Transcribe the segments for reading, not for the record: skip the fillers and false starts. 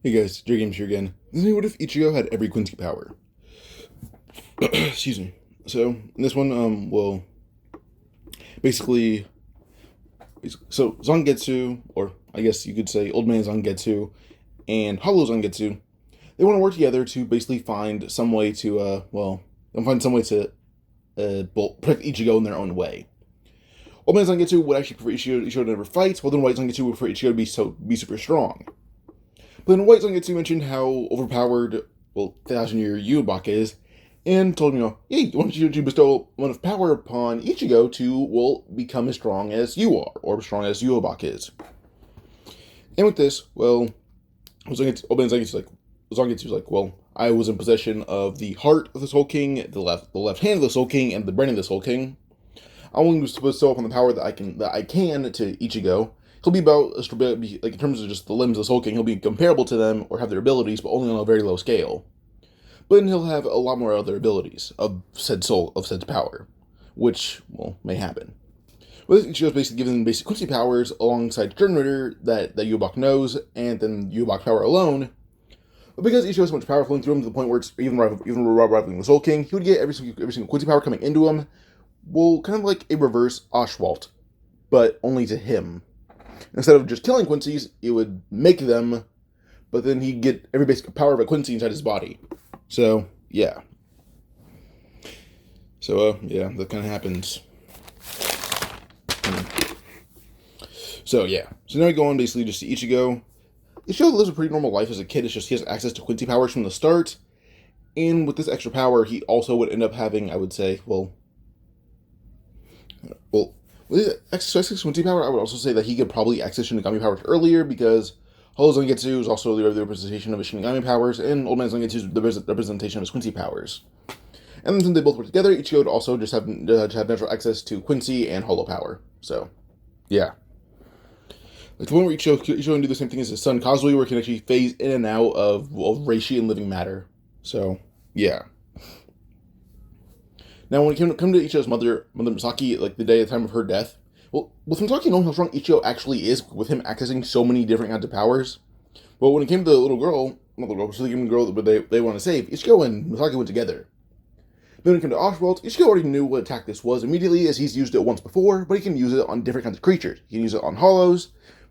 Hey guys, J-Games here again. What if Ichigo had every Quincy power? Excuse me. So, in this one, well, basically, so Zangetsu, or I guess you could say Old Man Zangetsu, and Hollow Zangetsu, they want to work together to basically find some way to, protect Ichigo in their own way. Old Man Zangetsu would actually prefer Ichigo to never fight, while then White Zangetsu would prefer Ichigo to be super strong. But then White Zangetsu mentioned how overpowered, 1,000-year Yubak is, and told him, hey, why don't you bestow a amount of power upon Ichigo to, become as strong as you are, or as strong as Yubak is. And with this, Old Man Zangetsu's like, I was in possession of the heart of the Soul King, the left hand of the Soul King, and the brain of the Soul King. I'm willing to bestow upon the power that I can to Ichigo. He'll be about, like, in terms of just the limbs of the Soul King, he'll be comparable to them or have their abilities, but only on a very low scale. But then he'll have a lot more other abilities of said power, which, may happen. With this, Ichigo's basically given basic Quincy powers alongside Generator that Yubak knows, and then Yubak power alone. But because Ichigo has so much power flowing through him to the point where it's even rivaling the Soul King, he would get every single Quincy power coming into him, kind of like a reverse Oswalt, but only to him. Instead of just killing Quincy's, it would make them, but then he'd get every basic power of a Quincy inside his body. So, yeah. That kind of happens. So, yeah. So now we go on basically just to Ichigo. Ichigo lives a pretty normal life as a kid. It's just he has access to Quincy powers from the start. And with this extra power, he also would end up having, I would say, with access to Quincy power, I would also say that he could probably access Shinigami powers earlier because Hollow Zangetsu is also the representation of his Shinigami powers, and Old Man Zangetsu is the representation of his Quincy powers. And then since they both work together, Ichigo would also just have natural access to Quincy and Hollow power. So, yeah. Like the one where Ichigo can do the same thing as his son Kazuya, where he can actually phase in and out of Reishi and living matter. So, yeah. Now, when it come to Ichigo's mother Misaki, like the day at the time of her death, with Misaki knowing how strong Ichigo actually is, with him accessing so many different kinds of powers, when it came to the little girl, that they want to save, Ichigo and Misaki went together. Then when it came to Oswald, Ichigo already knew what attack this was immediately, as he's used it once before, but he can use it on different kinds of creatures. He can use it on Hollows,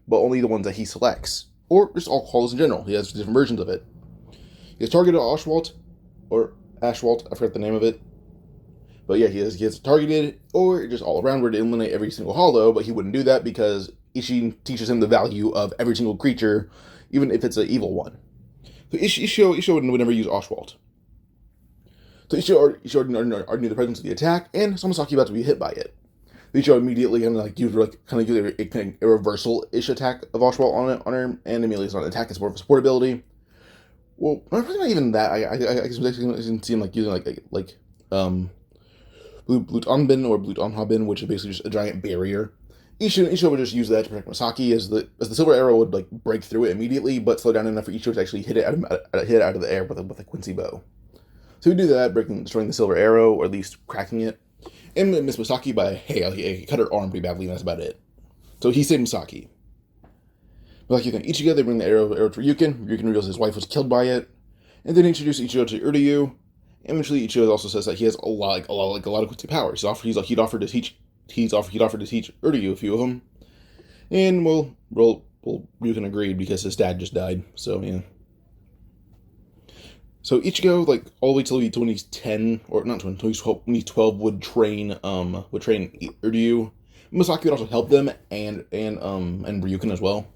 but only the ones that he selects. Or just all Hollows in general. He has different versions of it. He has targeted Oswald, or Ashwalt, I forgot the name of it. But yeah, he has targeted, or just all around where to eliminate every single Hollow, but he wouldn't do that because Ishi teaches him the value of every single creature, even if it's an evil one. So Ichigo would never use Oswald. So Ichigo already knew the presence of the attack, and Samasaki about to be hit by it. Ichigo immediately used a reversal-ish attack of Oswald on her, and immediately it's not an attack, it's more of a support ability. Probably not even that. I can see him using Blut Anbin or Blut Anhabin, which is basically just a giant barrier. Ichigo would just use that to protect Misaki, as the silver arrow would break through it immediately, but slow down enough for Ichigo to actually hit it out of the air with a Quincy bow. So he would do that, destroying the silver arrow, or at least cracking it, and miss Misaki by, he cut her arm pretty badly, and that's about it. So he saved Misaki. But like you think, Ichigo, they bring the arrow to Ryukin. Ryukin reveals his wife was killed by it, and then introduce Ichigo to Uryu. Eventually, Ichigo also says that he has a lot of Quincy powers. He'd offered to teach Uryu a few of them, and Ryukin agreed because his dad just died. So yeah. So Ichigo, all the way till he's 10, or not 10, until when he's 12, would train Uryu. Misaki would also help them, and Ryukin as well.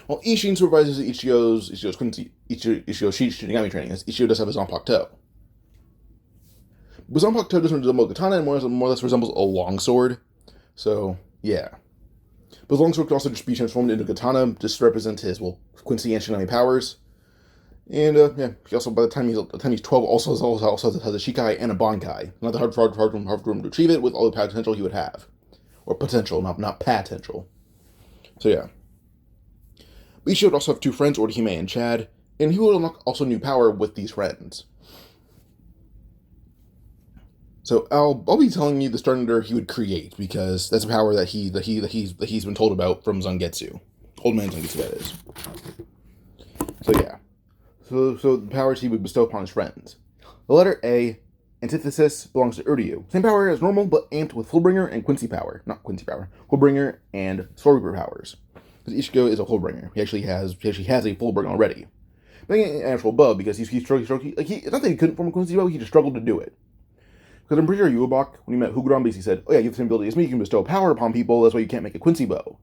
While Ishin supervises Ichigo's Shinigami training, as Ichigo does have his Zanpakuto. But Zanpakuto doesn't resemble a katana, and more or less resembles a longsword. So, yeah. But the longsword can also just be transformed into a katana, just to represent his, Quincy and Shinigami powers. And, he also, by the time he's 12, also has a Shikai and a Bankai. Not hard for him to achieve it with all the potential he would have. Or potential, not potential. So, yeah. But Ichigo would also have two friends, Orihime and Chad, and he would unlock also new power with these friends. So I'll be telling you the starter he would create, because that's a power that he's been told about from Zangetsu. Old Man Zangetsu, that is. So yeah. so the powers he would bestow upon his friends. The letter A, Antithesis, belongs to Uryu. Same power as normal, but amped with Fullbringer and Quincy power. Not Quincy power. Fullbringer and Soul Reaper powers. Because Ichigo is a Fullbringer. He actually has a Fullbringer already. Being an actual bub, because he's struggling. It's not that he couldn't form a Quincy bow, he just struggled to do it. Because I'm pretty sure Yuobak, when he met Huguram, basically said, oh yeah, you have the same ability as me, you can bestow power upon people, that's why you can't make a Quincy bow.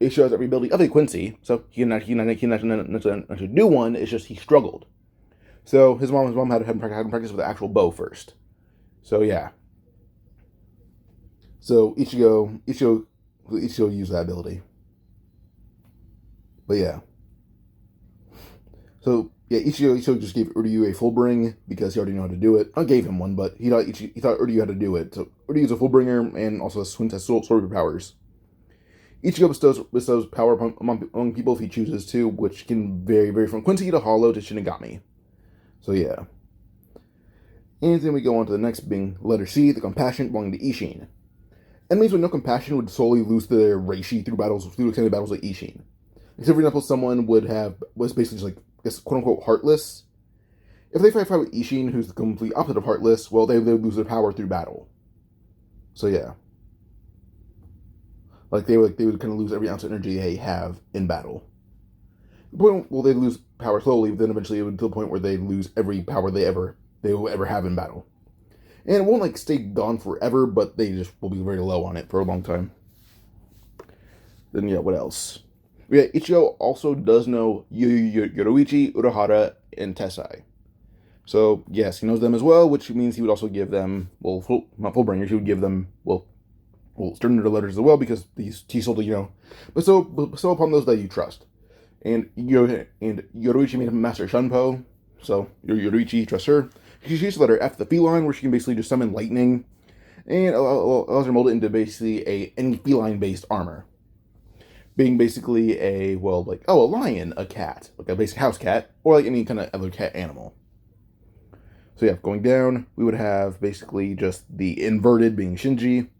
Ichigo has every ability of a Quincy, so he can actually do one, it's just he struggled. So his mom had him practice with the actual bow first. So yeah. So Ichigo used that ability. But yeah. So yeah, Ichigo just gave Uryu a Fullbring because he already knew how to do it. I gave him one, but he thought Uryu had to do it. So Uryu's a Fullbringer and also has Soul Reaper powers. Ichigo bestows power among people if he chooses to, which can vary from Quincy to Hollow to Shinigami. So yeah. And then we go on to the next being letter C, the Compassion belonging to Ishin. Enemies with no compassion would solely lose their reishi through extended battles like Ishin. Except for example, someone was basically just like, quote unquote, heartless. If they fight with Ishin, who's the complete opposite of heartless, well, they would lose their power through battle. So yeah. Like they would kind of lose every ounce of energy they have in battle. Well, they'd lose power slowly, but then eventually it would to the point where they'd lose every power they will ever have in battle. And it won't like stay gone forever, but they just will be very low on it for a long time. Then yeah, what else? Yeah, Ichigo also does know Yoruichi, Urahara, and Tessai. So yes, he knows them as well, which means he would also give them, well, not Fullbringers, he would give them, Sterner letters as well, because he sold, but so upon those that you trust. And Yoruichi made him Master Shunpo, so Yoruichi trusts her. She used the letter F, the feline, where she can basically just summon lightning, and allows her to mold it into basically any feline-based armor. Being basically a lion, a cat, like a basic house cat, or like any kind of other cat animal. So yeah, going down, we would have basically just the inverted being Shinji.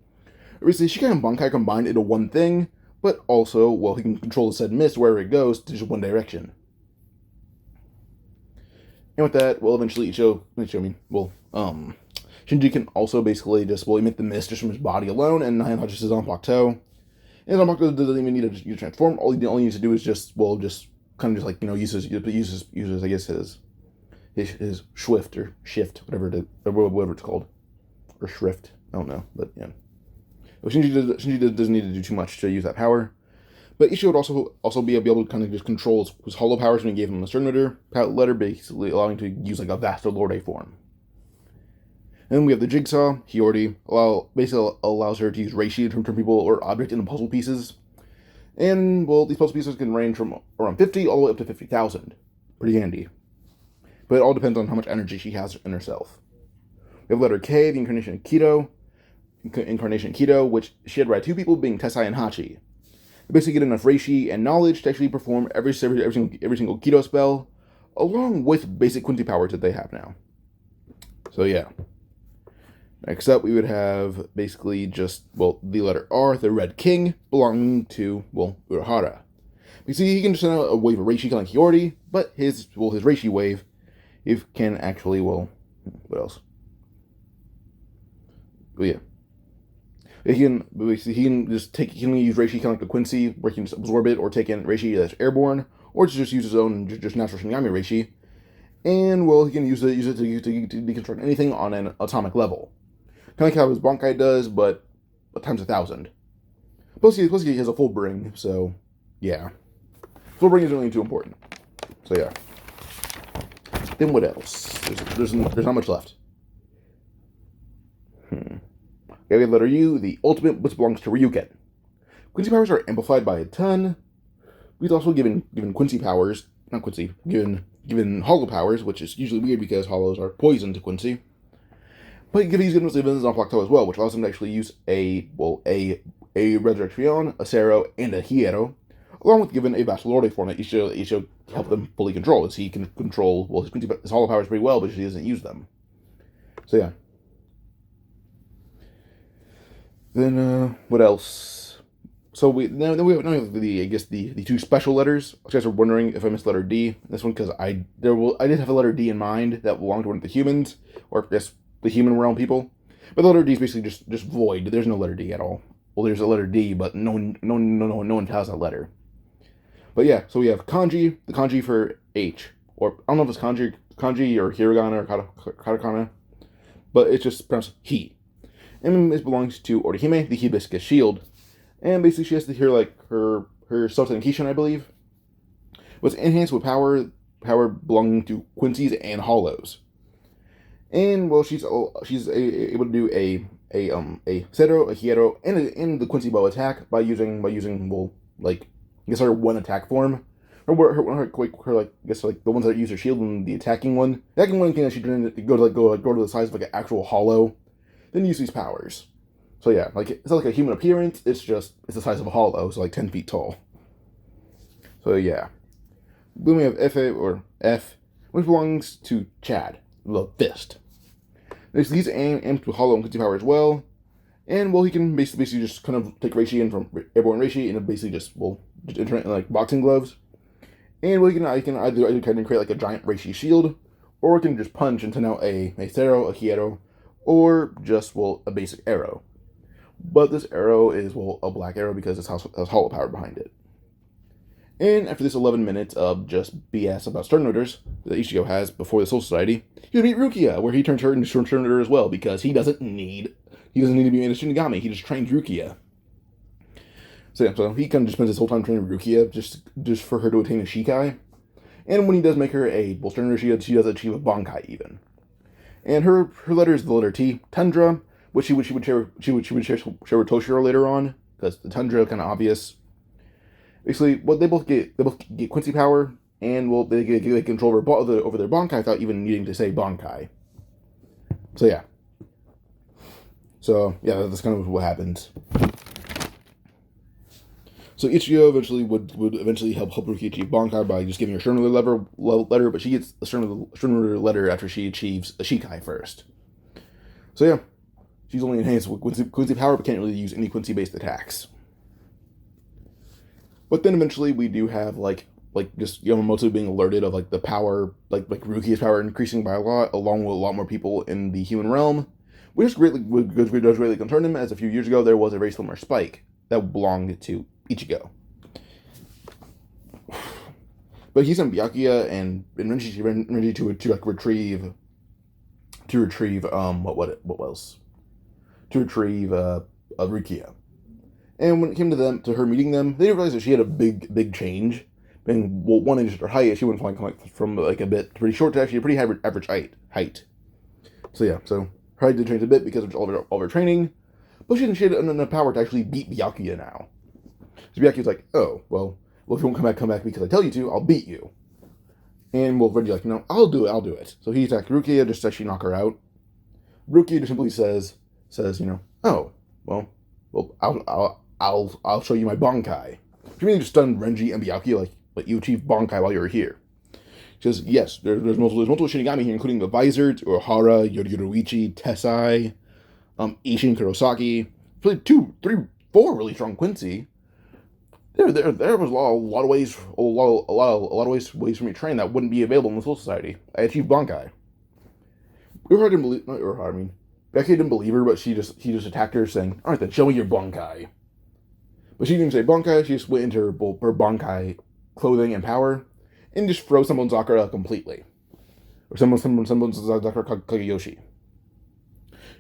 Basically, Shikai and Bankai combined into one thing, but also, he can control the said mist wherever it goes to just one direction. And with that, eventually Shinji can also basically just, emit the mist just from his body alone, and not just his Zanpakuto. And Zanpakuto doesn't even need to transform. All he needs to do is just kind of just uses I guess his Swift or Shift, whatever it's called, or Shrift. I don't know, but yeah. Shinji doesn't need to do too much to use that power. But Ichigo would also be able to kind of just control his hollow powers when he gave him a Stern letter, basically allowing him to use like a Vasto Lorde form. And then we have the Jigsaw. Hiyori basically allows her to use Reishi to turn people or object into puzzle pieces. And, these puzzle pieces can range from around 50 all the way up to 50,000. Pretty handy. But it all depends on how much energy she has in herself. We have letter K, the Incarnation Kido, which she had ride two people, being Tessai and Hachi. They basically get enough Reishi and knowledge to actually perform every single Kido spell, along with basic Quincy powers that they have now. So yeah. Next up, we would have basically just, the letter R, the Red King, belonging to, Urahara. You see, he can just send out a wave of Reishi kind of like Hiyori, but his Reishi wave, can actually, what else? But yeah. He can use Reishi kind of like the Quincy, where he can just absorb it, or take in Reishi that's airborne, or just use his own just natural Shinigami Reishi. And he can use it to deconstruct anything on an atomic level. Kind of like how his Bankai does, but times 1,000. Plus he has a Fullbring, so yeah. Fullbring isn't really too important. So yeah. Then what else? There's not much left. We have letter U, the ultimate, which belongs to Ryuken. Quincy powers are amplified by a ton. We've also given Quincy powers, not Quincy, given Hollow powers, which is usually weird because Hollows are poison to Quincy. But he's given us events on Plateau as well, which allows him to actually use a Resurrection, a Cero, and a Hiero, along with giving a Vasto Lorde form that Ichigo help them fully control, as he can control, his Hollow powers pretty well, but he doesn't use them. So yeah. Then, what else? So now we have the I guess the two special letters. You guys are wondering if I missed letter D in this one because I did have a letter D in mind that belonged to one of the humans or I guess the human realm people, but the letter D is basically just void. There's no letter D at all. Well, there's a letter D, but no one has that letter. But yeah, so we have kanji, the kanji for H, or I don't know if it's kanji or hiragana or katakana, but it's just pronounced he. And it belongs to Orihime, the hibiscus shield. And basically she has to hear like her Sota and Kishin, I believe, was enhanced with power belonging to quincies and hollows. And well, she's able to do a Cetro, a Hiero, and the Quincy Bow attack by using well, like I guess her one attack form. Her like I guess like the ones that use her shield and the attacking one. The attacking one can actually turn it go to the size of like an actual hollow, then use these powers. So yeah, like it's not like a human appearance. It's the size of a hollow, so like 10 feet tall. So yeah, then we have F, which belongs to Chad, the fist. These aim to hollow and quincy power as well. And well, he can basically just kind of take Reishi in from airborne Reishi and basically just turn it in like boxing gloves. And well, he can either kind of create like a giant Reishi shield, or he can just punch and send out a Cero, a Hiero, or just a basic arrow. But this arrow is a black arrow because it has hollow power behind it. And after this 11 minutes of just BS about Stern Motors that Ichigo has before the Soul Society, you meet Rukia, where he turns her into Stern Motor as well, because he doesn't need to be in a Shinigami. He just trained Rukia. So yeah, so he kind of just spends his whole time training Rukia just for her to attain a Shikai. And when he does make her a Stern Motor, she does achieve a Bankai even. And her letter is the letter T, Tundra, which she would share with Toshiro later on, because the Tundra kind of obvious. Basically, they both get Quincy power, and they get control over their Bankai without even needing to say Bankai. So yeah. So yeah, that's kind of what happens. So Ichigo eventually would help Rukia achieve Bankai by just giving her Stern letter, but she gets the Stern letter after she achieves a Shikai first. So yeah, she's only enhanced with Quincy power, but can't really use any Quincy-based attacks. But then eventually we do have like just Yamamoto being alerted of like the power, like Rukia's power increasing by a lot, along with a lot more people in the human realm, which does greatly concern him, as a few years ago there was a very similar spike that belonged to Ichigo. But he's in Byakuya and Renji to like retrieve Rukia. And when it came to her meeting them, they didn't realize that she had a big change. And one inch her height, she went from a bit pretty short to actually a pretty average height. So yeah, so her height did change a bit because of all of her training, but she had enough power to actually beat Byakuya now. So Byakuya's like, oh, well, if you won't come back because I tell you to, I'll beat you. And Renji's like, no, I'll do it. So he attacks Rukia just to actually knock her out. Rukia just simply says, oh, well, I'll show you my Bankai. You mean just stun Renji and Byakuya like you achieved Bankai while you were here? She says, yes, there's multiple Shinigami here, including the Visored, Ohara, Yoruichi, Tessai, Ishin, Kurosaki. Really 2, 3, 4 really strong Quincy. There was a lot of ways for me to train that wouldn't be available in the Soul Society. I achieved Bankai. Byakuya didn't believe her, but he just attacked her, saying, "All right, then show me your Bankai." But she didn't say Bankai. She just went into her Bankai clothing and power, and just froze someone's Zakura completely, or someone's Zakura Kageyoshi.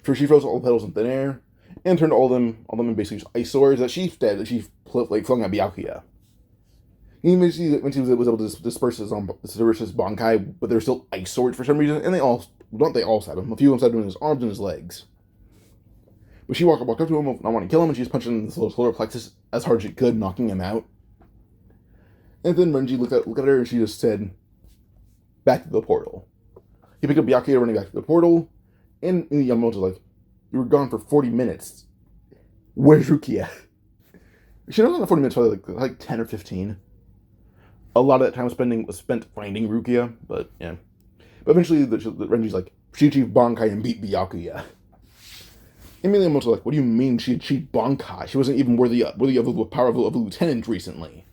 First, she froze all the petals in thin air, and turned all of them in basically just ice swords that she flung at Byakuya. Even when she was able to disperse his Bankai, but they're still ice swords for some reason, and they all stab him. A few of them stabbed him in his arms and his legs. But she walked up to him, not wanting to kill him, and she just punched him in the solar plexus as hard as she could, knocking him out. And then Renji looked at her, and she just said, "Back to the portal." He picked up Byakuya, running back to the portal, and Yamamoto's like, "You were gone for 40 minutes. Where's Rukia?" She knows not 40 minutes, probably like 10 or 15. A lot of that time was spent finding Rukia, but yeah. But eventually, Renji's like, she achieved Bankai and beat Byakuya. Immediately Yamamoto's like, what do you mean she achieved Bankai? She wasn't even worthy of the power of a lieutenant recently.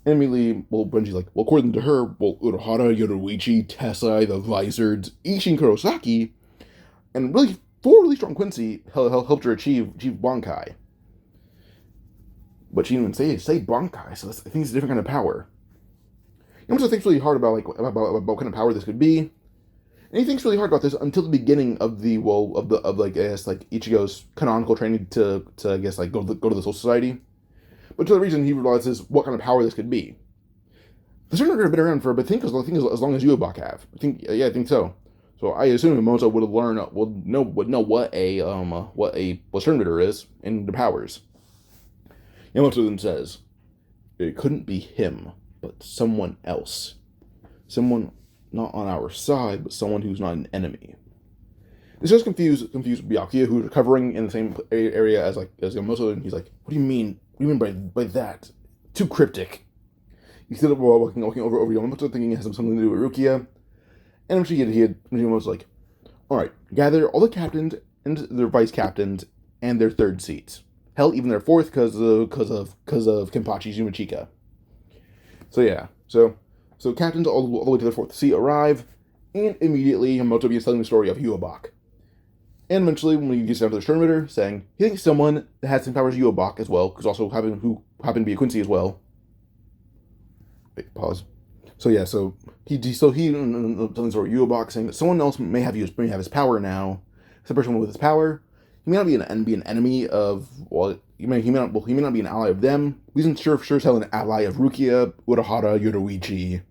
And immediately, well, Benji's like, well, according to her, well, Urahara, Yoruichi, Tessai, the Vizards, Ishin Kurosaki, and really, four really strong Quincy helped her achieve Bankai. But she didn't even say Bankai, so I think it's a different kind of power. Yamamoto thinks really hard about what kind of power this could be, and he thinks really hard about this until the beginning of Ichigo's canonical training to I guess like go to the Soul Society. But to the reason he realizes what kind of power this could be. The Tournament have been around for a bit, I think as long as Yubak have. I think so. So I assume Yamamoto would know what a Tournament is and the powers. Yamamoto then says, it couldn't be him, but someone else. Someone not on our side, but someone who's not an enemy. This does confuse Byakuya, who's recovering in the same area as Yamamoto, and he's like, what do you mean? What do you mean by that? Too cryptic. He's still walking over Yamamoto, thinking it has something to do with Rukia. And eventually Yamamoto's like, alright, gather all the captains and their vice captains and their third seats. Hell, even their fourth because of Kenpachi's Yumachika. So yeah, so captains all the way to their fourth seat arrive, and immediately Yamamoto begins telling the story of Yuobak. And eventually, when he gets down to the Tournament, saying he thinks someone that has some powers Yuobak as well, because also who happened to be a Quincy as well. Wait, pause. So yeah, he telling the story of Yuobak, saying that someone else may have his power now. Some person with his power. He may not be an enemy of he may not be an ally of them. He's sure an ally of Rukia, Urahara, Yoruichi,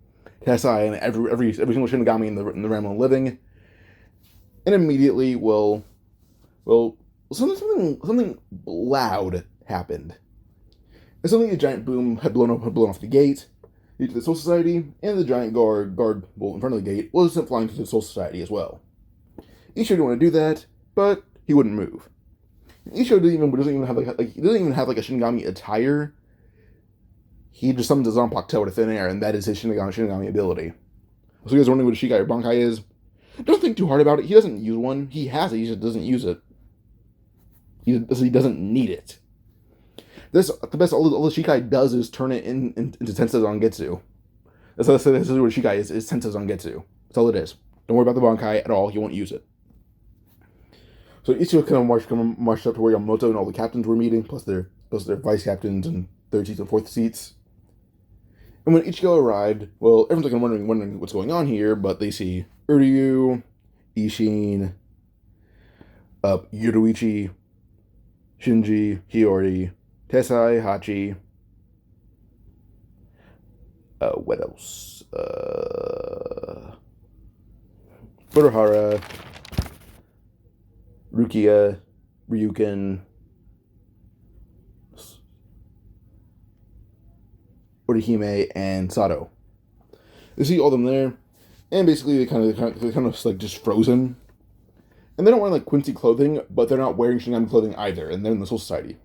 Tessai, and every single Shinigami in the realm of living. And immediately, something loud happened. And suddenly a giant boom had blown off the gate to the Soul Society, and the giant guard in front of the gate was sent flying to the Soul Society as well. Ichigo didn't want to do that, but he wouldn't move. Ichigo doesn't even have a Shinigami attire. He just summons his Zanpakuto out of thin air, and that is his Shinigami ability. So you guys wondering what a Shikai or Bankai is? Don't think too hard about it. He doesn't use one. He has it. He just doesn't use it. He doesn't need it. All the Shikai does is turn it into Tensei Zangetsu. This is what Shikai is Tensei Zangetsu. That's all it is. Don't worry about the Bankai at all. He won't use it. So Ichigo kind of marched up to where Yamamoto and all the captains were meeting, plus their vice captains and third seats and fourth seats. And when Ichigo arrived, well, everyone's like wondering what's going on here, but they see Uryu, Ishin, Yoruichi, Shinji, Hiyori, Tessai, Hachi. What else? Urahara, Rukia, Ryuken, Orihime, and Sato. You see all of them there, and basically they're kind of like just frozen. And they don't wear like Quincy clothing, but they're not wearing Shinigami clothing either, and they're in the Soul Society.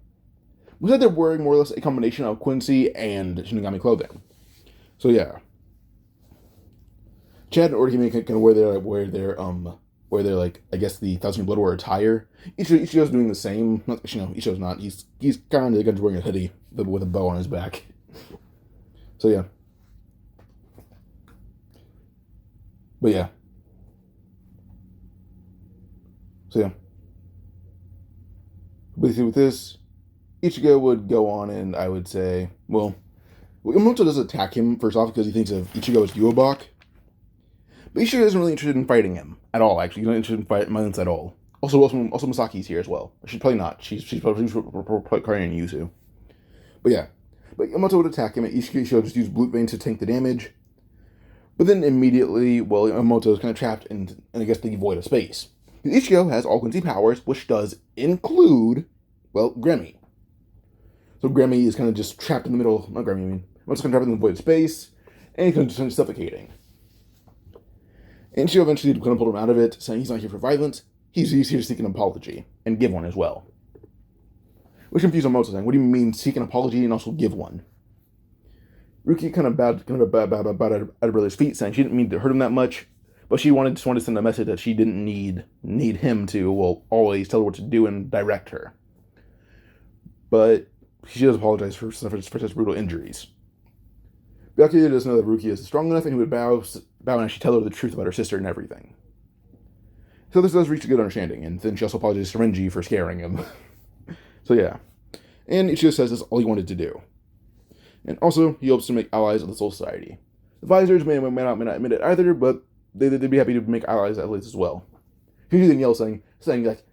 We said they're wearing more or less a combination of Quincy and Shinigami clothing. So yeah, Chad and Orihime can wear their like I guess the Thousand Blood War attire. Ichigo's doing the same. Ichigo's not. He's kind of wearing a hoodie with a bow on his back. So yeah. But yeah. So yeah. Basically with this, Ichigo would go on and I would say, well, Yamamoto does attack him first off because he thinks of Ichigo as Yuobak. But Ichigo isn't really interested in fighting him at all, actually. He's not interested in fighting violence at all. Also Masaki's here as well. She's probably not. She's probably carrying Yuzu. But yeah. But Yamamoto would attack him, and Ichigo just use Blue Vein to tank the damage. But then immediately, well, Yamamoto is kind of trapped in I guess, the void of space. Ichigo has all Quincy powers, which does include, well, Gremmy. So Gremmy is kind of just trapped in the middle, not Gremmy, I mean, Yamamoto's kind of trapped in the void of space, and he's kind of just suffocating. And Ichigo eventually kind of pulled him out of it, saying he's not here for violence, he's here to seek an apology, and give one as well. Which confused Yamamoto, saying, what do you mean seek an apology and also give one? Ruki kind of bowed at her brother's feet, saying she didn't mean to hurt him that much, But she just wanted to send a message that she didn't need him to, well, always tell her what to do and direct her. But she does apologize for such brutal injuries. Byakuya does know that Rukia is strong enough and he would bow and actually tell her the truth about her sister and everything. So this does reach a good understanding, and then she also apologizes to Renji for scaring him. So yeah. And Ichigo says that's all he wanted to do. And also, he hopes to make allies of the Soul Society. The Visors may not admit it either, but they'd be happy to make allies at least as well. He's using yell saying like,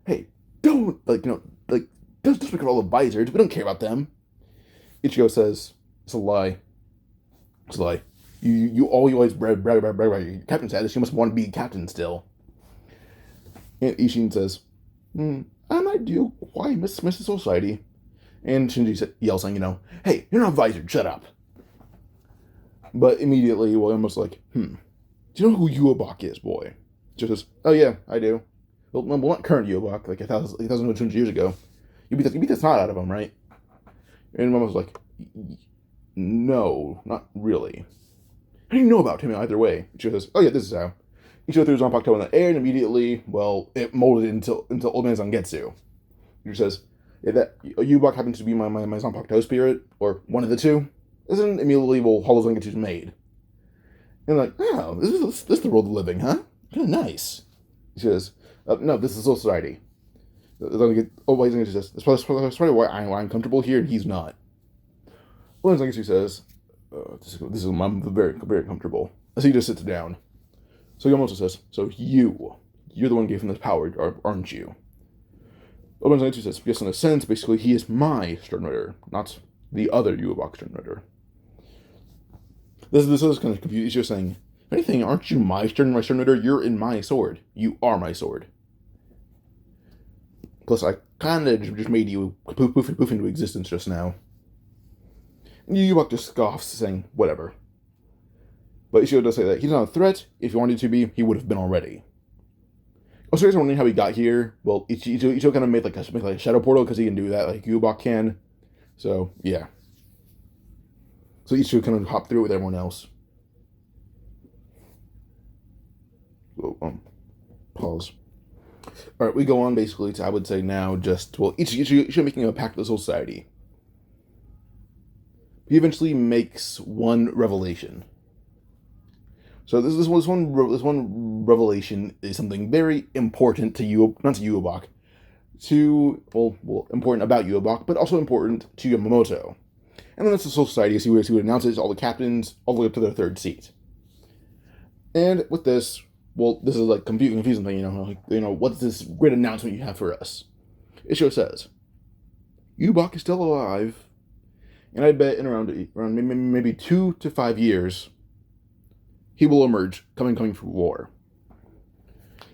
hey, don't, don't pick up all the Visors, we don't care about them. Ichigo says, it's a lie. It's a lie. You always brag about your captain status, you must want to be captain still. And Ishin says, I might do. Why miss the Society? And Shinji yells saying, hey, you're not Visor, shut up. But immediately, William was like, do you know who Yuobak is, boy? She says, oh yeah, I do. Well, not current Yuobak, like 1,200 years ago. You beat the snot out of him, right? And Mom was like, no, not really. How do you know about him either way? She says, oh yeah, this is how. Ichigo threw Zanpakuto in the air, and immediately, it molded into Old Man Zangetsu. He says, that Yubak happens to be my Zanpakuto spirit, or one of the two. Isn't immediately, Hollow Zangetsu's made. And like, oh, this is the world of living, huh? Kind of nice. He says, no, this is Soul Society. Zangetsu says, that's probably why I'm comfortable here, and he's not. Old Man Zangetsu says, I'm very, very comfortable. So he just sits down. So Yamamoto says, so you're the one who gave him this power, aren't you? Old Man Zangetsu says, yes, in a sense, basically, he is my Sternrider, not the other Yuobak Sternrider. This is kind of confusing. He's just saying, if anything, aren't you my Sternrider? You're in my sword. You are my sword. Plus, I kind of just made you poof into existence just now. And Yuobak just scoffs, saying, whatever. But Ichigo does say that he's not a threat. If he wanted to be, he would have been already. Also, you guys are wondering how he got here. Well, Ichigo kind of made like a shadow portal because he can do that, like Yubak can. So, yeah. So Ichigo kind of hopped through it with everyone else. So, pause. Alright, we go on basically to, I would say now, Ichigo making a pact with the Soul Society. He eventually makes one revelation. So this one revelation is something very important to not to Yuobak, important about Yuobak, but also important to Yamamoto. And then that's the Soul Society, as he would announce it to all the captains, all the way up to their third seat. And with this, this is like confusing thing, what's this great announcement you have for us? Ichigo says, Yuobak is still alive, and I bet in around maybe 2 to 5 years, he will emerge, coming from war.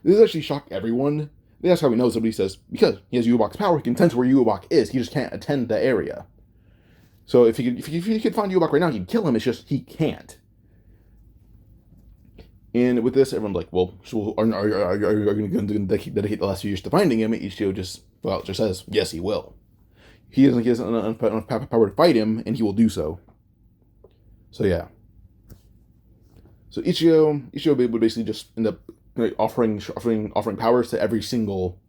This actually shocked everyone. They ask how he knows it, but he says, because he has Yuobak's power, he can sense where Yuobak is, he just can't attend the area. So if he could find Yuobak right now, he'd kill him, it's just he can't. And with this, everyone's like, well, so are you going to dedicate the last few years to finding him? Ichigo just says, yes, he will. He has enough power to fight him, and he will do so. So yeah. So Ichigo would basically just end up offering powers to every single,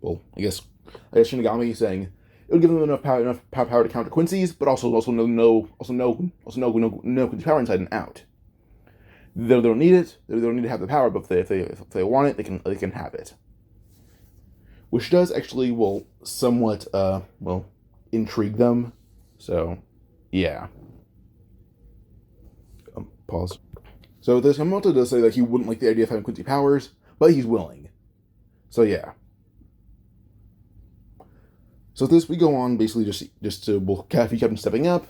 I guess Shinigami, saying it would give them enough power to counter Quincy's, but also no Quincy power inside and out. They don't need it. They don't need to have the power, but if they want it, they can have it. Which does actually somewhat intrigue them. So yeah. Pause. So this Yamamoto does say that he wouldn't like the idea of having Quincy powers, but he's willing. So yeah. So this we go on basically just to Kathy kept stepping up.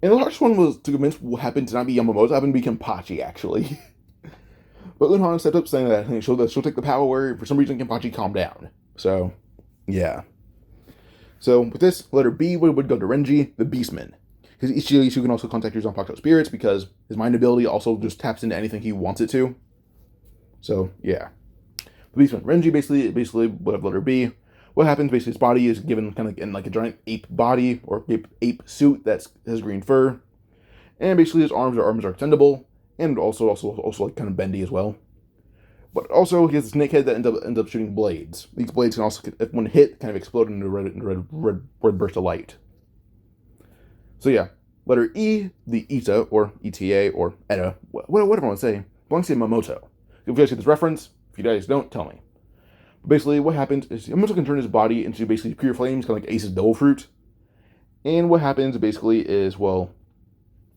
And the hardest one was to convince what happened to not be Yamamoto, happened to be Kenpachi actually. But Unhan stepped up saying that she'll take the power where for some reason Kenpachi calmed down. So yeah. So with this, letter B would go to Renji, the Beastman. Because Ichigo can also contact your Zanpakuto spirits because his mind ability also just taps into anything he wants it to. So, yeah. The Beastman. Renji basically would have letter B. What happens, basically, his body is given kind of in like a giant ape body or ape suit that has green fur. And basically his arms are extendable and also like kind of bendy as well. But also, he has a snake head that ends up shooting blades. These blades can also, when hit, kind of explode into a red burst of light. So yeah, letter E, the Ita, or ETA, or ETA, whatever I want to say, belongs to Yamamoto. If you guys see this reference, if you guys don't, tell me. But basically, what happens is Yamamoto can turn his body into basically pure flames, kind of like Ace's Devil Fruit. And what happens basically is, well,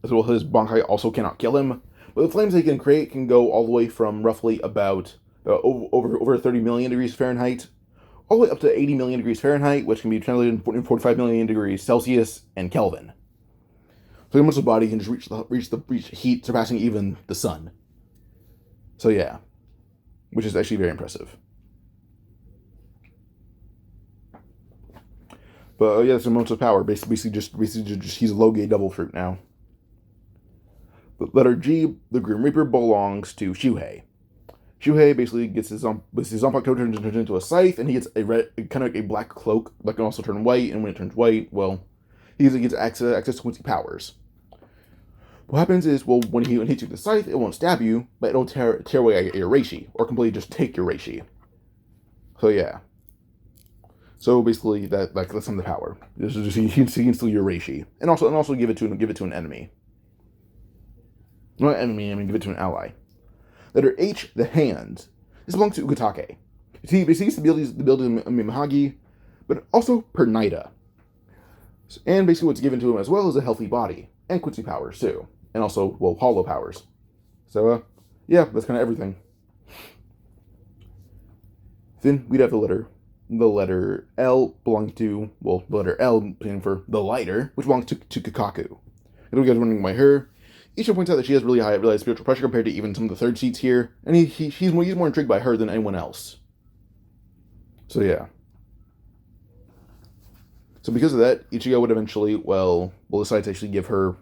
his Bankai also cannot kill him. But the flames they can create can go all the way from roughly about over 30 million degrees Fahrenheit, all the way up to 80 million degrees Fahrenheit, which can be translated in 45 million degrees Celsius and Kelvin. So Yamamoto's body can just reach heat surpassing even the sun. So yeah, which is actually very impressive. But yeah, that's Yamamoto's power. Basically just he's a low-gay devil fruit now. The letter G, the Grim Reaper, belongs to Shuhei. Shuhei basically gets his Zanpakuto turned into a scythe, and he gets kind of a black cloak that can also turn white. And when it turns white, well, he gets access to quincy powers. What happens is, well, when he hits you with the scythe, it won't stab you, but it'll tear away your reishi, or completely just take your reishi. So yeah. So basically, that's some of the power. This is just he can steal your reishi, and also give it to an enemy. Not an enemy, I mean give it to an ally. Letter H, the hands. This belongs to Ukitake. He basically the ability of Mimahagi, but also per Nida. And basically what's given to him as well is a healthy body, and quincy powers too. And also, well, hollow powers. So, yeah, that's kind of everything. Then we'd have the letter L belongs to, well, the letter L standing for the lighter, which belongs to Kikaku. If you guys are wondering why her, Ichigo points out that she has really high spiritual pressure compared to even some of the third seats here, and he's more intrigued by her than anyone else. So yeah. So because of that, Ichigo would eventually, will decide to actually give her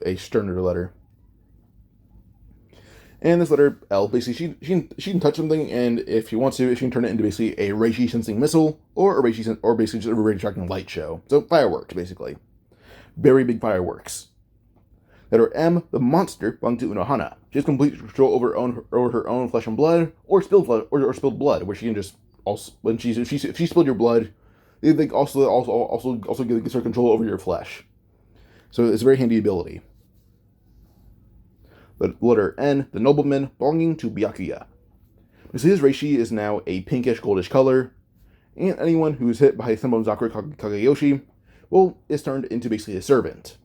a sterner letter. And this letter L, basically, she can touch something, and if she wants to, she can turn it into basically a Reishi sensing missile, or basically just a radio tracking light show. So fireworks, basically. Very big fireworks. Letter M, the monster, belongs to Unohana. She has complete control over her own flesh and blood, or spilled blood, where she can just also if she spilled your blood, they also gets her control over your flesh. So it's a very handy ability. The letter N, the nobleman, belonging to Byakuya. So his reishi is now a pinkish goldish color, and anyone who is hit by Senbon Zakura Kagayoshi, is turned into basically a servant.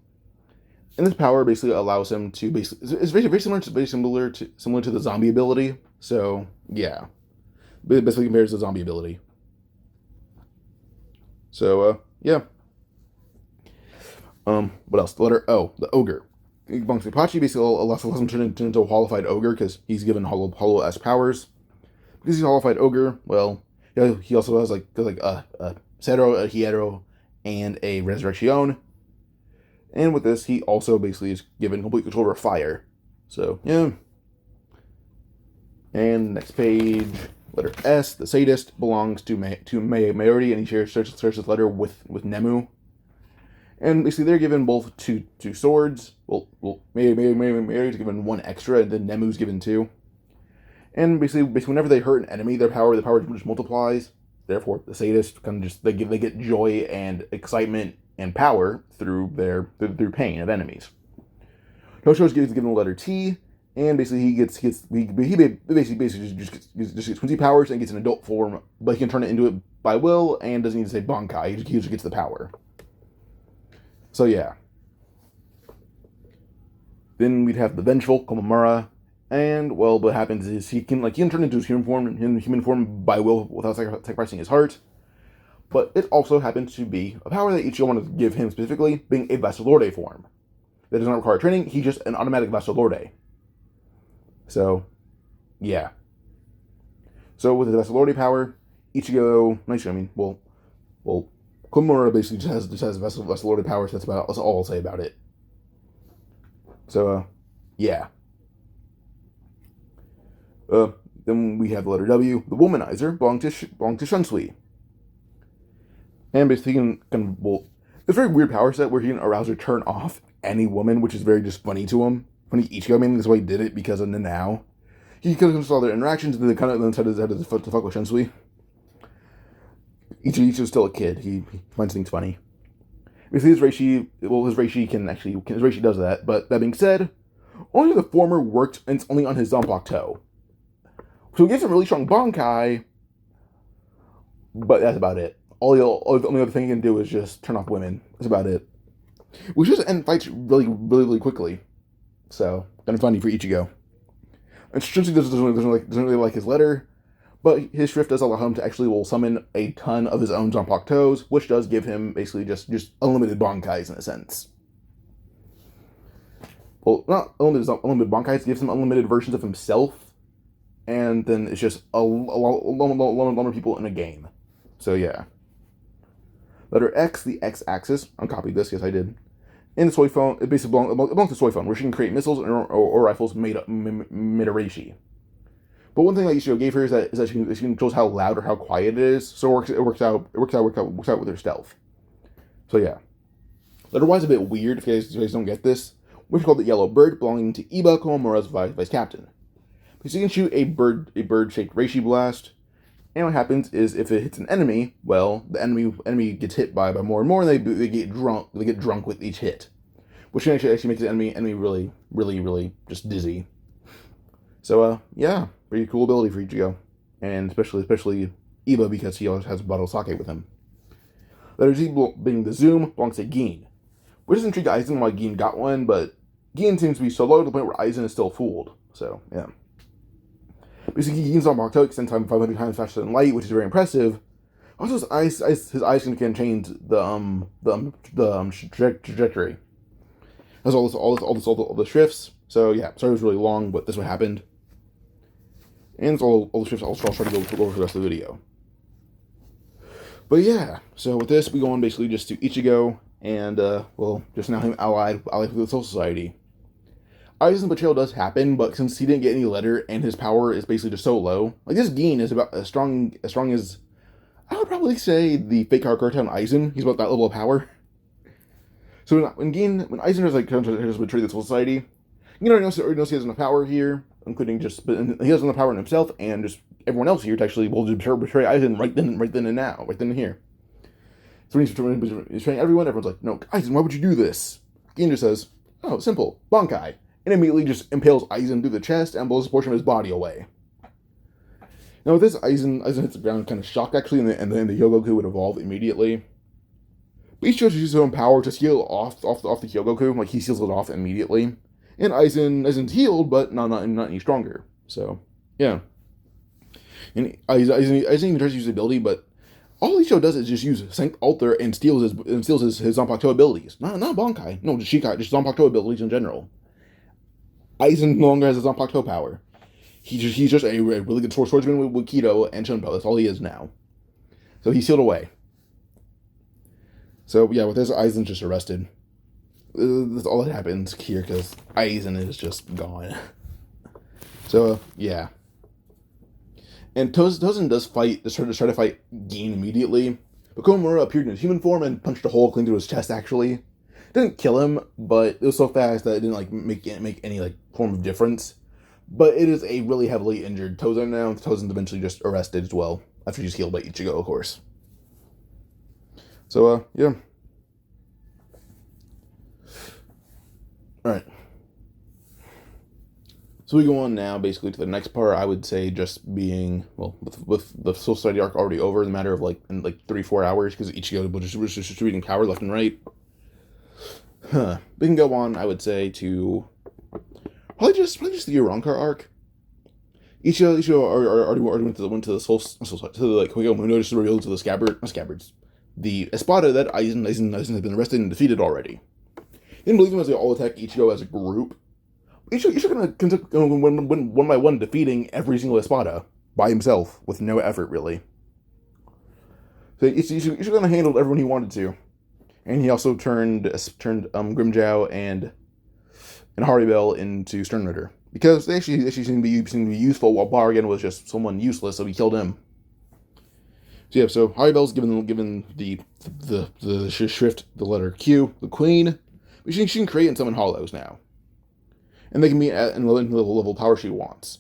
And this power basically allows him to it's very similar to the zombie ability. So yeah, it basically compares to the zombie ability. So yeah. What else? The letter O, the ogre. Ippachi basically allows him to turn into a hollowified ogre because he's given hollow-esque powers. Because he's a hollowified ogre, well, he also has a Cero, a Hiero, and a Resurrection. And with this, he also basically is given complete control over fire. So, yeah. And next page, letter S, the sadist, belongs to Mayuri, and he shares this letter with Nemu. And basically, they're given both two swords. Mayuri's given one extra, and then Nemu's given two. And basically, whenever they hurt an enemy, the power just multiplies. Therefore, the sadist kind of just they get joy and excitement and power through pain of enemies. Tosho's given the letter T, and basically he basically just gets quincy powers and gets an adult form, but he can turn it into it by will and doesn't need to say Bankai. He just gets the power. So yeah. Then we'd have the vengeful Komamura, and what happens is he can turn into his human form by will without sacrificing his heart. But it also happens to be a power that Ichigo wanted to give him specifically, being a Vassal form. That does not require training, he's just an automatic Vassal. So, yeah. So with his Vassal power, Ichigo, Komura basically just has Vassal power, so that's all I'll say about it. So, yeah. Then we have the letter W, the womanizer, belong to Shunsui. And basically, it's a very weird power set where he can arouse or turn off any woman, which is very just funny to him. Funny Ichigo, mainly that's why he did it, because of Nanao. he kind of saw their interactions, and then kind of decided to fuck with Shensui. Ichigo's still a kid. He finds things funny. Basically, his Reishi does that. But that being said, only the former worked, and it's only on his Zanpakuto toe. So he gets a really strong Bankai, but that's about it. The only other thing he can do is just turn off women. That's about it. Which just end fights really quickly. So, kind of funny for Ichigo. And Shensui doesn't really like his letter, but his shrift does allow him to actually summon a ton of his own Zanpakutos, which does give him basically just unlimited Bankais in a sense. Well, not unlimited Bankais, gives him unlimited versions of himself, and then it's just a lot of people in a game. So yeah. Letter X, the X-axis. I copied this, yes I did. In the soy phone, it basically belongs to soy phone, where she can create missiles or rifles made of Reishi. But one thing that Ichigo gave her is that she controls how loud or how quiet it is, so it works out with her stealth. So yeah. Letter Y is a bit weird if you guys don't get this, which is called the Yellow Bird, belonging to Iba, Komamura's vice captain. Because you can shoot a bird-shaped Reishi blast, and what happens is if it hits an enemy, well, the enemy gets hit by more and more, and they get drunk with each hit, which actually makes the enemy really just dizzy. So yeah, pretty cool ability for Ichigo, and especially Iba because he always has a bottle of sake with him. Letter Z being the Zoom belongs to Gin, which doesn't intrigue Aizen why Gin got one, but Gin seems to be so low to the point where Aizen is still fooled. So yeah. Basically, Gin's Zanpakuto extends time 500 times faster than light, which is very impressive. Also, his eyes can change the trajectory. That's all the shifts. So yeah, sorry it was really long, but this is what happened. And it's all the shifts. I'll try to go over the rest of the video. But yeah, so with this, we go on basically just to Ichigo, and just now him allied with the Soul Society. Aizen's betrayal does happen, but since he didn't get any letter and his power is basically just so low, like this Gin is about as strong as I would probably say the fake Cartown Aizen. He's about that level of power. So when Aizen does betray the Soul Society, already knows he has enough power here, including he has enough power in himself and just everyone else here to actually betray Aizen right then and here. So when he's betraying everyone, everyone's like, "No, Aizen, why would you do this?" Gin just says, "Oh, simple, Bankai." And immediately just impales Aizen through the chest and blows a portion of his body away. Now with this, Aizen hits the ground kind of shocked actually, and then the Hyogoku would evolve immediately. But Ichigo uses his own power to heal off the Hyogoku, like he seals it off immediately. And Aizen's healed, but not any stronger. So yeah. And Aizen even tries to use the ability, but all Ichigo does is just use Sanct Altar and steals his Zanpakuto abilities. Not Bankai, no, just Shikai, just Zanpakuto abilities in general. Aizen no longer has his Zanpakuto power. He's just a really good swordsman with Kido and Shunpo. That's all he is now. So he's sealed away. So yeah, with this, Aizen's just arrested. That's all that happens here because Aizen is just gone. So yeah. And Tozen does fight, try to fight Gin immediately. But Komamura appeared in his human form and punched a hole clean through his chest actually. Didn't kill him, but it was so fast that it didn't make any form of difference. But it is a really heavily injured Tozen now. Tozen's eventually just arrested as well after he's healed by Ichigo, of course. So yeah. All right. So we go on now basically to the next part. I would say just being with the Soul Society arc already over, in the matter of in 3-4 hours because Ichigo was just distributing power left and right. We can go on, I would say, to probably just the Urankar arc. Ichigo already went to the Soul to the Koyo Mundo just to reveal to the scabbards. The Espada that Aizen has been arrested and defeated already. Didn't believe him as they all attack Ichigo as a group. Ichigo gonna win one by one, defeating every single Espada by himself with no effort really. So Ichigo gonna handle everyone he wanted to. And he also turned Grimmjow and Haribel into Sternritter because they actually seemed to be useful, while Bargain was just someone useless, so he killed him. So yeah, so Haribel's given the shrift, the letter Q, the Queen. But she can create and summon hollows now, and they can be at the level of power she wants.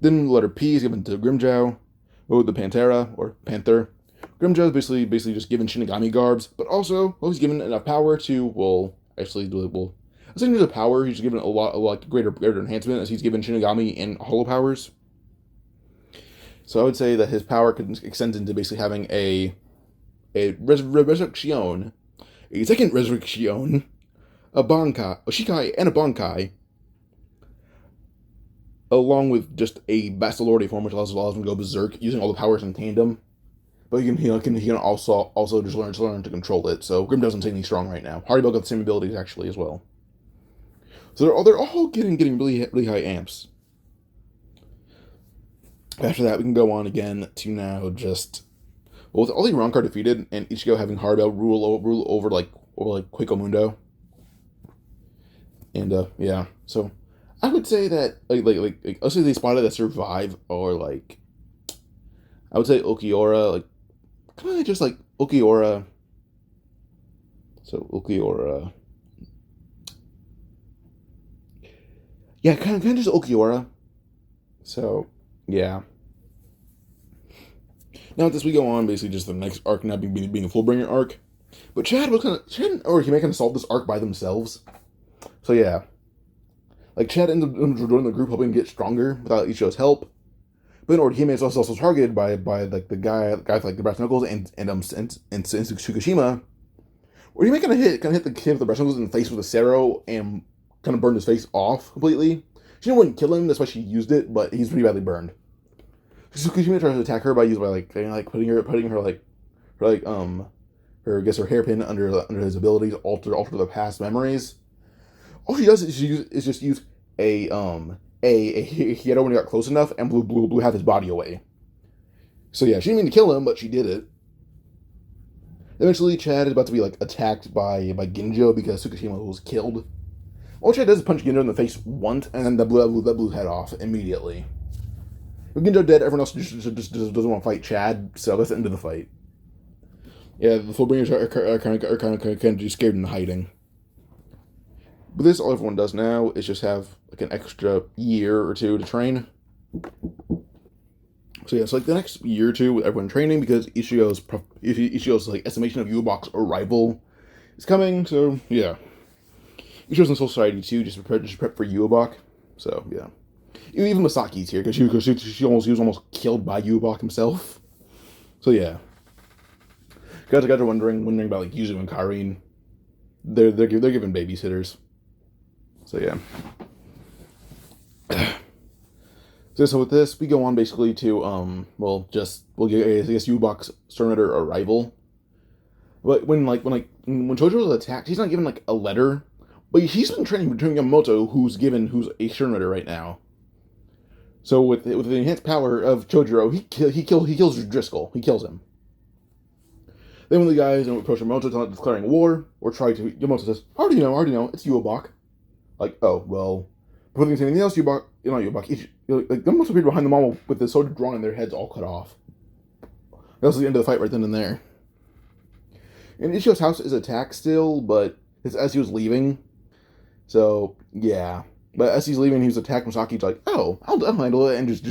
Then the letter P is given to Grimmjow, the Pantera, or Panther. Grimmjow is basically just given Shinigami garbs, but also, he's given enough power to, I think there's a power, he's given a lot greater enhancement as he's given Shinigami and Hollow powers. So I would say that his power could extend into basically having a Resurrection, a second Resurrection, a Shikai, and a Bankai, along with just a Bastillordi form, which allows him to go berserk using all the powers in tandem. But he can also just learn to control it. So Grim doesn't take any strong right now. Haribel got the same abilities actually as well. So they're all getting really high amps. After that, we can go on again to now just with all the Roncar defeated and Ichigo having Haribel rule over Quaco Mundo. And yeah, so I would say that let's say they spotted that survive, or I would say Okiora, kind of just Okiora. So Okiora, yeah, kind of just Okiora. So yeah. Now with this, we go on basically just the next arc now being a Fullbringer arc, but Chad and Orihime kind of solved this arc by themselves. So yeah, Chad ended up joining the group, helping get stronger without Ichigo's help. But then Orihime is also targeted by the guy with the brass knuckles and Tsukushima. Orihime kind of hit the kid with the brass knuckles in the face with a Sero and kind of burned his face off completely. She didn't kill him, that's why she used it, but he's pretty badly burned. Tsukushima tries to attack her by putting her hairpin under his ability to alter the past memories. All she does is just use a Hiedo when he got close enough and blew half his body away. So yeah, she didn't mean to kill him, but she did it. Eventually, Chad is about to be attacked by Ginjo because Tsukushima was killed. All Chad does is punch Ginjo in the face once, and then that blew his head off immediately. With Ginjo dead, everyone else just doesn't want to fight Chad, so that's the end of the fight. Yeah, the Fullbringers are kind of just scared into hiding. But this, all everyone does now is just have an extra year or two to train. So yeah, it's the next year or two with everyone training because Ichigo's estimation of Yubok's arrival is coming. So yeah, Ichigo's in Soul Society too, just prep for Yubok. So yeah, even Masaki's here because he was almost killed by Yubok himself. So yeah, guys are wondering about Yuzu and Karin. They're given babysitters. So yeah. So with this, we go on basically to we'll get Yubok's Stormrider arrival. But when Chojo was attacked, he's not given a letter, but he's been training between Yamamoto, who's a Stormrider right now. So with the enhanced power of Chojuro, he kills Driscoll. He kills him. Then when the guys approach Yamamoto declaring war or try to, Yamamoto says, I already know, it's Yubok. Oh, well, before they say anything else, Yubok, Yamamoto appeared behind them all with the sword drawn and their heads all cut off. That was the end of the fight right then and there. And Ichigo's house is attacked still, but it's as he was leaving. So, yeah. But as he's leaving, he was attacked. Masaki's like, oh, I'll handle it, and just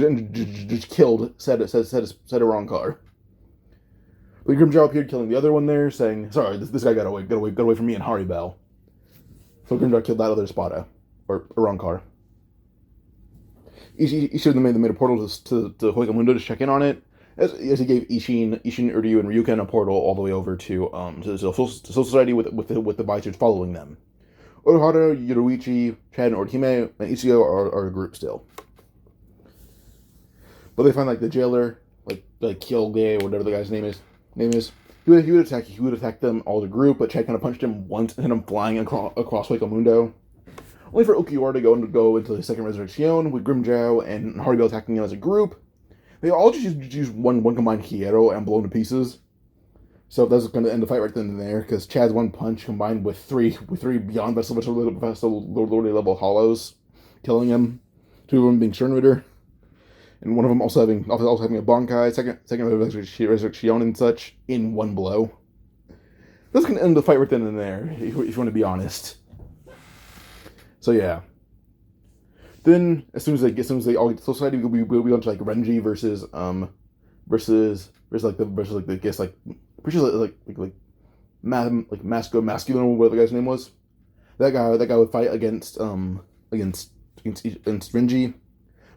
killed said a wrong car. But Grimmjow appeared, killing the other one there, saying, sorry, this guy got away from me and Haribel. So Grimmjow killed that other Spada, or wrong car. Ichigo made a portal to Quaco Mundo to check in on it, as he gave Ishin, Uryu, and Ryuken a portal all the way over to Soul Society with the Visors following them. Otohara, Yoruichi, Chad, and Orihime, and Ichigo are a group still. But they find the jailer, Kyoge, or whatever the guy's name is. He would attack them all as a group, but Chad kind of punched him once and hit him flying across Quaco Mundo. Only for Okiora to go into the second Resurrection with Grimmjow and Haribel attacking him as a group. They all just use one combined Hierro and blow him to pieces. So that's going to end the fight right then and there, because Chad's one punch combined with three beyond Vessel level hollows, killing him. Two of them being Sternritter, and one of them also having a Bankai, second Resurrection and such, in one blow. That's going to end the fight right then and there, if you want to be honest. So yeah. Then as soon as they all get to society, we'll be on to like Renji versus like the guess like pretty sure masculine, what the guy's name was. That guy would fight against Renji.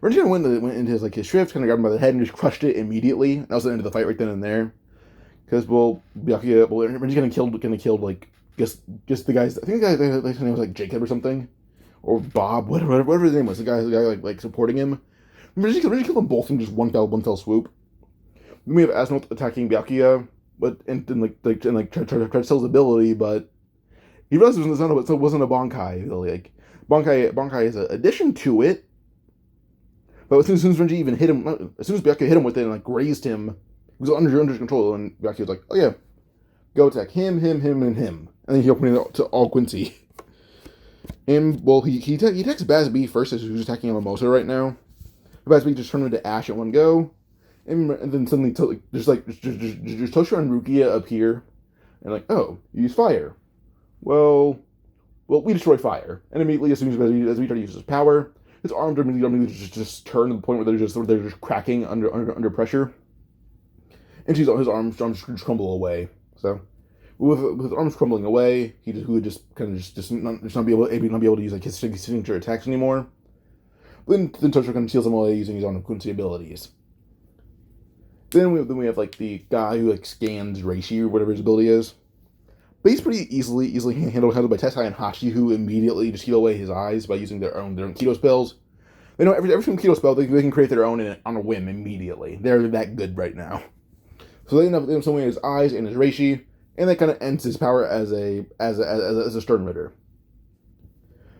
Renji kind of went into his shift, kind of grabbed him by the head and just crushed it immediately. That was the end of the fight right then and there. Because Renji kind of killed like just the guys. I think his name was like Jacob or something, or Bob, whatever his name was. The guy like supporting him. Renji killed them both in just one fell swoop. Then we have Asnoth attacking Byakuya, but and try to sell his ability, but he realized it wasn't a Bankai. Really. Like Bankai is an addition to it, but as soon as Renji even hit him, as soon as Byakuya hit him with it and like grazed him, he was under control, and Byakuya was like, "Oh yeah, go attack him, and him," and then he opened it to all Quincy. And well, he attacks Baz B first, as who's attacking Yamamoto right now. Baz B just turned into ash at one go. And then suddenly, just Tosho and Rukia appear, and like, oh, you use fire. Well, we destroy fire, and immediately as soon as we try to use his power, his arms immediately just turn to the point where they're just cracking under pressure, and his arms just crumble away. So, with his arms crumbling away, he would just not be able to use like his signature attacks anymore. Then Tosho kind of steals him away using his own Quincy abilities. Then we have like the guy who like scans Reishi or whatever his ability is. But he's pretty easily handled by Tessai and Hachi, who immediately just heal away his eyes by using their own Keto spells. They know every single Keto spell they can create their own on a whim immediately. They're that good right now. So they end up sewing his eyes and his Reishi, and that kind of ends his power as a Stern Ritter.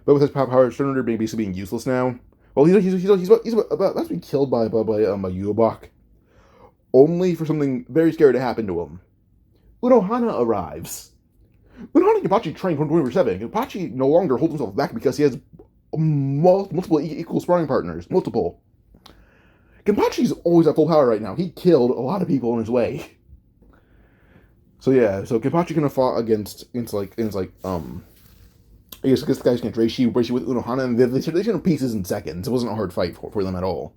But with his power, Stern Ritter basically being useless now. Well, he's about to be killed by Yubak. Only for something very scary to happen to him. Unohana arrives. Unohana and Kenpachi train 24/7. Kenpachi no longer holds himself back because he has multiple equal sparring partners. Multiple. Kenpachi's always at full power right now. He killed a lot of people in his way. So yeah, Kenpachi kind of fought against the guys against Reishi with Unohana, and they turned pieces in seconds. It wasn't a hard fight for them at all.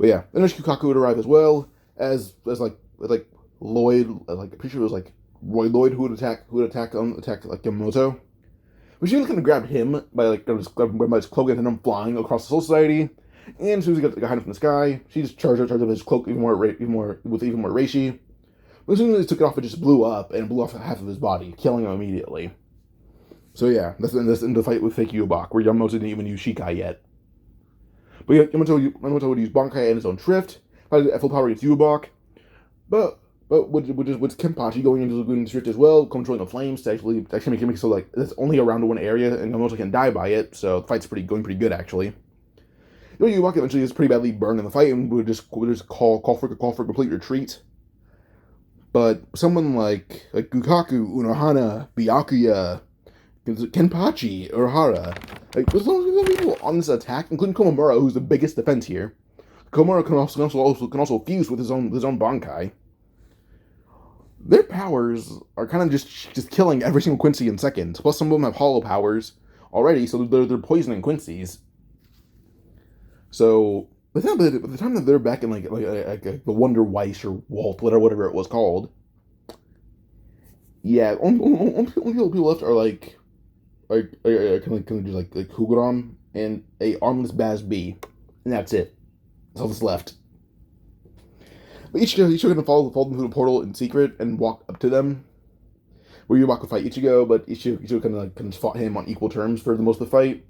But yeah, then Kukaku would arrive as well as Lloyd, like I'm pretty sure it was like Roy Lloyd who would attack like Yamamoto. But she kind of grabbed him by his cloak and him flying across the Soul Society. And as soon as he got behind him from the sky, she just charged up his cloak even more Reishi. But as soon as he took it off, it just blew up and blew off half of his body, killing him immediately. So yeah, that's in the fight with Fake Yubak, where Yamamoto didn't even use Shikai yet. But yeah, Yamamoto would use Bankai and his own Drift, at full power against Yubak. But with Kenpachi going into the Drift as well, controlling the flames to actually make it so like it's only around one area and Yamamoto can die by it, so the fight's going pretty good actually. Yubak eventually is pretty badly burned in the fight and would just call for complete retreat. But someone like Gukaku, Unohana, Byakuya, Kenpachi, Urahara, there's a lot of people on this attack, including Komamura, who's the biggest defense here. Komamura can also fuse with his own Bankai. Their powers are kind of just killing every single Quincy in seconds. Plus, some of them have hollow powers already, so they're poisoning Quincy's. So by the time that they're back in like the Wonder Weiss or Walt, whatever it was called, yeah, only people left are like Kuguram and a armless Baz B, and that's it. That's all that's left. But Ichigo gonna fall through the portal in secret and walk up to them, where Yubak would fight Ichigo, but Ichigo kind of fought him on equal terms for the most of the fight.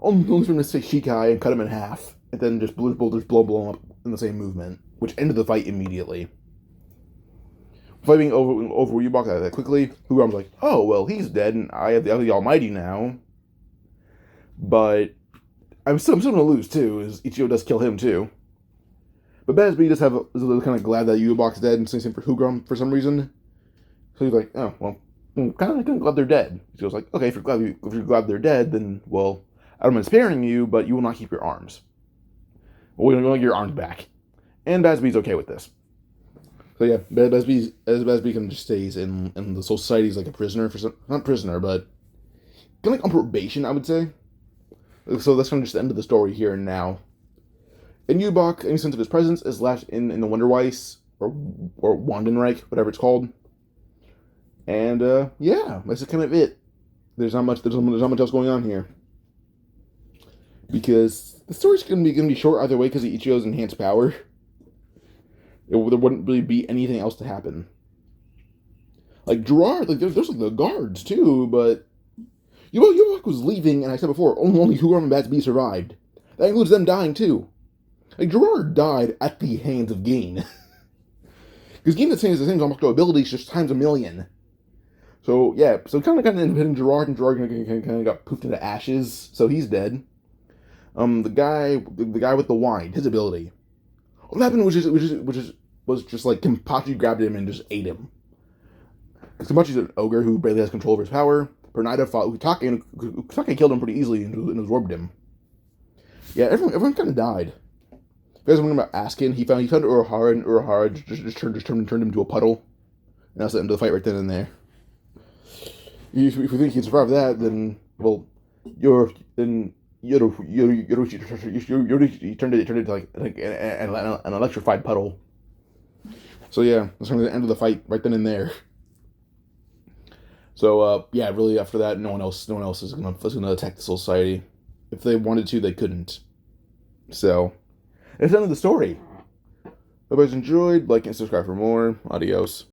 Only for him to say Shikai and cut him in half, and then just blow him up in the same movement, which ended the fight immediately. Fighting over Yubak that quickly, Kuguram's like, oh, well, he's dead, and I have the Almighty now. But I'm still going to lose, too, as Ichigo does kill him, too. But Baz B is kind of glad that Yubak's dead, and same for Kuguram for some reason. So he's like, oh, well, I'm kind of glad they're dead. Ichigo's like, okay, if you're glad they're dead, then, well, I don't mind sparing you, but you will not keep your arms. Well, we don't want your arms back. And Baz B's okay with this. So yeah, Baz B kind of just stays in the Soul Society like a prisoner not prisoner, but kind of like on probation, I would say. So that's kind of just the end of the story here and now. In Yubok, any sense of his presence is left in the Wonderweiss, or Wandenreich, whatever it's called. And, yeah, that's kind of it. There's not much else going on here. Because the story's gonna be short either way because of Ichigo's enhanced power. There wouldn't really be anything else to happen. Like Gerard, like there's like the guards too, but Yubok was leaving, and I said before, only who are bad to be survived. That includes them dying too. Like Gerard died at the hands of Gain. Because Gain is the same Zanbakuto abilities, just times a million. So yeah, so kind of ended up hitting Gerard, and Gerard kind of got poofed into ashes, so he's dead. The guy with the wine, his ability. What happened was just like Kenpachi grabbed him and just ate him. Because Kenpachi's an ogre who barely has control over his power. Pernida fought Utake, and Utake killed him pretty easily and absorbed him. Yeah, everyone kind of died. You guys wondering about Askin? He found Urahara, and Urahara just turned him into a puddle. And that's the end of the fight right then and there. If you think you can survive that, then Yoruichi turned it into like an electrified puddle. So yeah, that's kind of the end of the fight right then and there. So yeah, really after that, no one else is gonna attack the Soul Society. If they wanted to, they couldn't. So it's the end of the story. Hope you guys enjoyed. Like and subscribe for more. Adios.